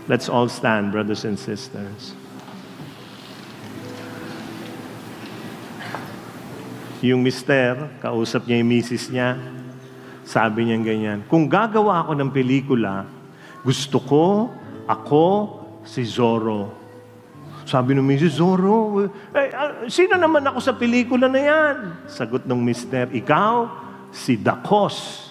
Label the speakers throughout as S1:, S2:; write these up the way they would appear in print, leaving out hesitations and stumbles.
S1: Let's all stand, brothers and sisters. Yung mister, kausap niya yung misis niya, sabi niya ganyan, kung gagawa ako ng pelikula, gusto ko, ako, si Zorro. Sabi ng misis, Zorro? Sino naman ako sa pelikula na yan? Sagot ng mister, ikaw, si Dakos.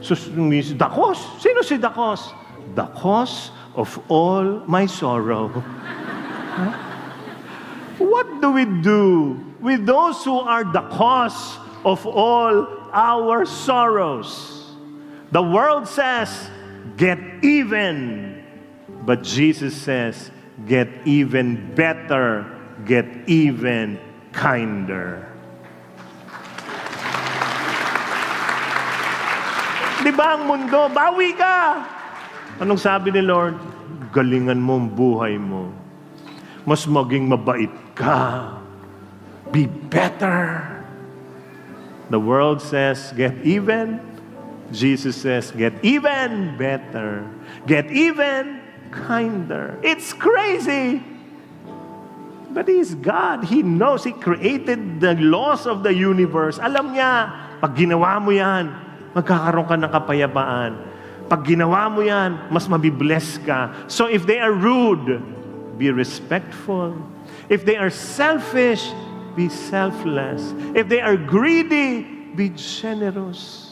S1: So, misis, Dakos? Sino si Dakos? The cause of all my sorrow. Huh? What do we do with those who are the cause of all our sorrows? The world says, get even. But Jesus says, get even better, get even kinder. Di ba ang mundo? Bawi ka! Anong sabi ni Lord? Galingan mo ang buhay mo. Mas maging mabait ka. Be better. The world says, get even. Jesus says, get even better. Get even kinder. It's crazy. But He's God. He knows. He created the laws of the universe. Alam niya, pag ginawa mo yan, magkakaroon ka ng kapayapaan. Pag ginawa mo yan, mas mabibless ka. So if they are rude, be respectful. If they are selfish, be selfless. If they are greedy, be generous.